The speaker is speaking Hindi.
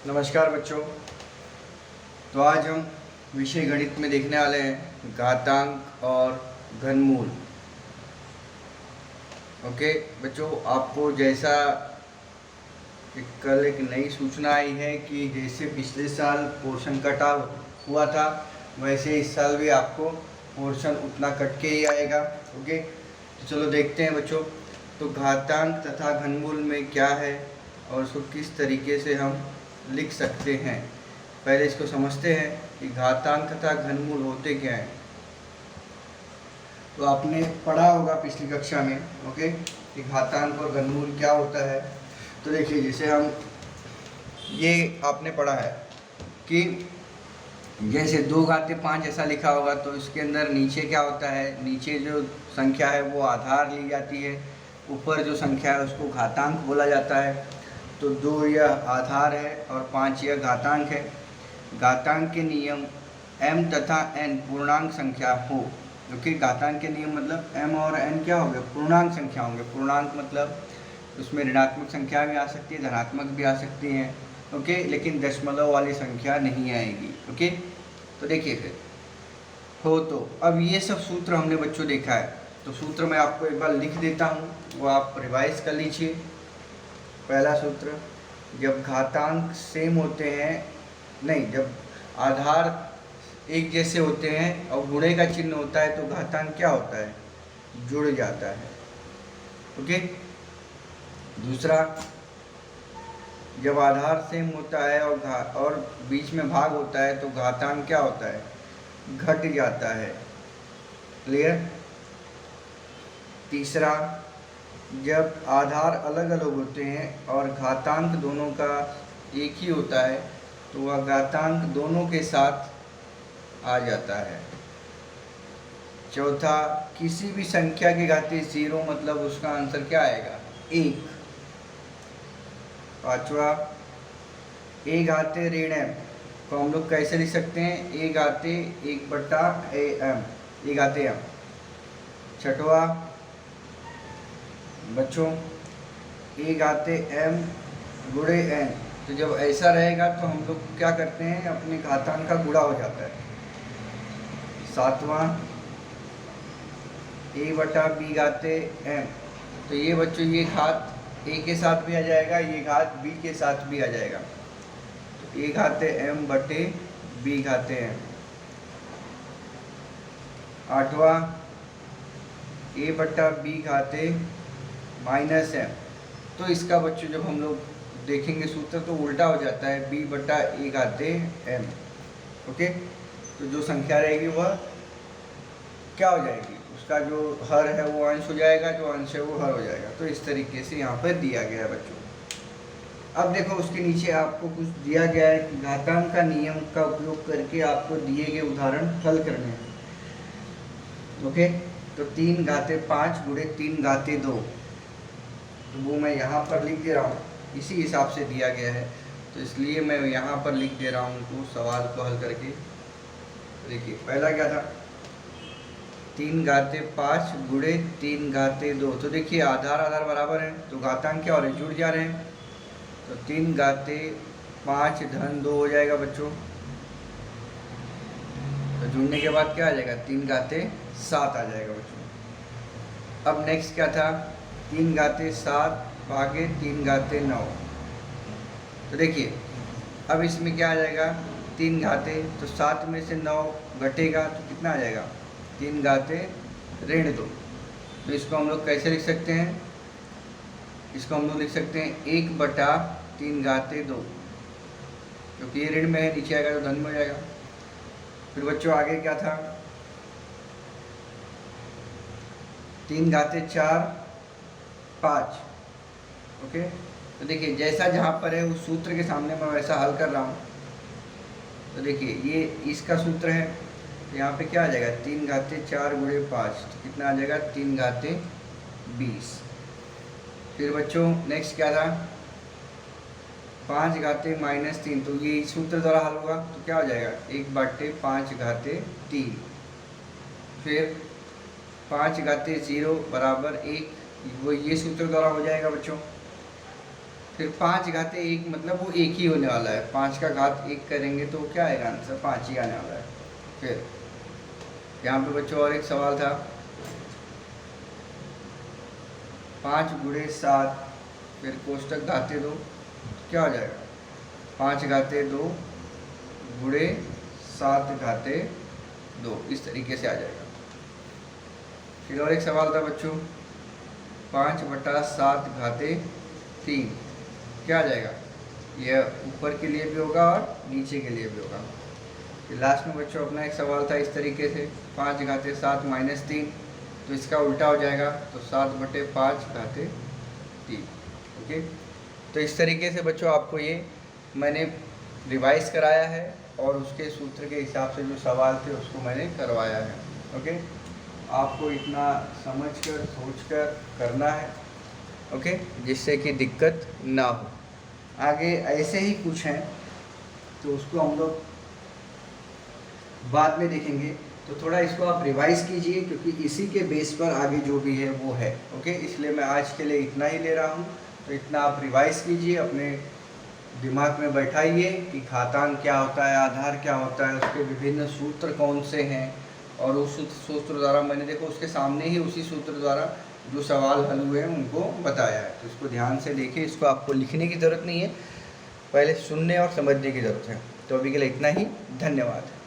नमस्कार बच्चों। तो आज हम विषय गणित में देखने वाले हैं घातांक और घनमूल। ओके बच्चों, आपको जैसा कल एक नई सूचना आई है कि जैसे पिछले साल पोर्शन कटा हुआ था वैसे इस साल भी आपको पोर्शन उतना कट के ही आएगा। ओके, तो चलो देखते हैं बच्चों। तो घातांक तथा घनमूल में क्या है और उसको किस तरीके से हम लिख सकते हैं। पहले इसको समझते हैं कि घातांक तथा घनमूल होते क्या हैं। तो आपने पढ़ा होगा पिछली कक्षा में ओके कि घातांक और घनमूल क्या होता है। तो देखिए, जैसे हम ये आपने पढ़ा है कि जैसे 2 घाते 5 ऐसा लिखा होगा तो इसके अंदर नीचे क्या होता है, नीचे जो संख्या है वो आधार ली जाती है, ऊपर जो संख्या है उसको घातांक बोला जाता है। तो 2 यह आधार है और 5 यह घातांक है। घातांक के नियम m तथा n पूर्णांक संख्या हो, क्योंकि घातांक के नियम मतलब m और n क्या होंगे, पूर्णांक संख्या होंगे। पूर्णांक मतलब उसमें ऋणात्मक संख्या भी आ सकती है, धनात्मक भी आ सकती हैं। ओके, लेकिन दशमलव वाली संख्या नहीं आएगी। ओके, तो देखिए फिर हो तो अब ये सब सूत्र हमने बच्चों देखा है, तो सूत्र मैं आपको एक बार लिख देता हूँ, वो आप रिवाइज कर लीजिए। पहला सूत्र, जब घातांक सेम होते हैं, नहीं, जब आधार एक जैसे होते हैं और गुणे का चिन्ह होता है तो घातांक क्या होता है, जुड़ जाता है। ओके, दूसरा, जब आधार सेम होता है और बीच में भाग होता है तो घातांक क्या होता है, घट जाता है। क्लियर। तीसरा, जब आधार अलग अलग होते हैं और घातांक दोनों का एक ही होता है तो वह घातांक दोनों के साथ आ जाता है। चौथा, किसी भी संख्या के घाते 0 मतलब उसका आंसर क्या आएगा, 1। पांचवा, a घाते ऋण m को हम लोग कैसे लिख सकते हैं, a घाते 1/am, a घाते m। छठवा बच्चों, a घाते m गुणे n, तो जब ऐसा रहेगा तो हम लोग क्या करते हैं, अपने घातांक का गुणा हो जाता है। सातवां, a/b घाते m, तो ये बच्चों ये घात a के साथ भी आ जाएगा, ये घात b के साथ भी आ जाएगा, तो a घाते m बटे b घाते m। आठवां, a/b घाते -m, तो इसका बच्चों जब हम लोग देखेंगे सूत्र तो उल्टा हो जाता है, b/a घाते m। ओके, तो जो संख्या रहेगी वह क्या हो जाएगी, उसका जो हर है वो अंश हो जाएगा, जो अंश है वो हर हो जाएगा। तो इस तरीके से यहाँ पर दिया गया है बच्चों। अब देखो उसके नीचे आपको कुछ दिया गया है कि घातांक का नियम का उपयोग करके आपको दिए गए उदाहरण हल करने हैं। ओके, तो 3 घाते 5 गुणे 3 घाते 2, तो वो मैं यहाँ पर लिख दे रहा हूँ, इसी हिसाब से दिया गया है तो इसलिए मैं यहाँ पर लिख दे रहा हूँ उनको सवाल को हल करके। देखिए पहला क्या था, 3 घाते 5 गुणे 3 घाते 2, तो देखिए आधार आधार बराबर है तो घातांक क्या हो रहे हैं, जुड़ जा रहे हैं। तो 3 घाते 5 धन 2 हो जाएगा बच्चों, तो जुड़ने के बाद क्या आ जाएगा, 3 घाते 7 आ जाएगा बच्चों। अब नेक्स्ट क्या था, 3 घाते 7 भागे 3 घाते 9, तो देखिए अब इसमें क्या आ जाएगा, 3 घाते, तो 7 में से 9 घटेगा तो कितना आ जाएगा, 3 घाते ऋण 2। तो इसको हम लोग कैसे लिख सकते हैं, इसको हम लोग लिख सकते हैं 1/3 घाते 2, क्योंकि ये ऋण में है, नीचे आएगा तो धन में हो जाएगा। फिर बच्चों आगे क्या था, 3 घाते 4 5। ओके, तो देखिए जैसा जहाँ पर है उस सूत्र के सामने मैं वैसा हल कर रहा हूँ। तो देखिए ये इसका सूत्र है, तो यहाँ पे क्या आ जाएगा, 3 घाते 4 गुणे 5, तो कितना आ जाएगा, 3 घाते 20। फिर बच्चों नेक्स्ट क्या था, 5 घाते -3, तो ये सूत्र द्वारा हल होगा तो क्या हो जाएगा, 1/5 घाते 3। फिर 5 घाते 0 बराबर 1, वो ये सूत्र द्वारा हो जाएगा बच्चों। फिर 5 घाते 1 मतलब वो एक ही होने वाला है, 5 का घात 1 करेंगे तो क्या आएगा आंसर, 5 ही आने वाला है। फिर यहाँ पे बच्चों और एक सवाल था, 5 गुणे 7, फिर कोष्टक घाते 2, क्या हो जाएगा, 5 घाते 2 गुणे 7 घाते 2, इस तरीके से आ जाएगा। फिर और एक सवाल था बच्चों, 5/7 घाते 3, क्या आ जाएगा, यह ऊपर के लिए भी होगा और नीचे के लिए भी होगा। फिर लास्ट में बच्चों अपना एक सवाल था इस तरीके से, 5/7 - 3, तो इसका उल्टा हो जाएगा, तो 7/5 घाते 3। ओके, तो इस तरीके से बच्चों आपको ये मैंने रिवाइज कराया है और उसके सूत्र के हिसाब से जो सवाल थे उसको मैंने करवाया है। ओके, आपको इतना समझकर सोचकर करना है, ओके, जिससे कि दिक्कत ना हो। आगे ऐसे ही कुछ हैं तो उसको हम लोग बाद में देखेंगे, तो थोड़ा इसको आप रिवाइज कीजिए क्योंकि इसी के बेस पर आगे जो भी है वो है। ओके, इसलिए मैं आज के लिए इतना ही ले रहा हूँ, तो इतना आप रिवाइज कीजिए, अपने दिमाग में बैठाइए कि घातांक क्या होता है, आधार क्या होता है, उसके विभिन्न सूत्र कौन से हैं, और उस सूत्र द्वारा मैंने देखो उसके सामने ही उसी सूत्र द्वारा जो सवाल हल हुए हैं उनको बताया है। तो इसको ध्यान से देखिए, इसको आपको लिखने की ज़रूरत नहीं है, पहले सुनने और समझने की ज़रूरत है। तो अभी के लिए इतना ही, धन्यवाद।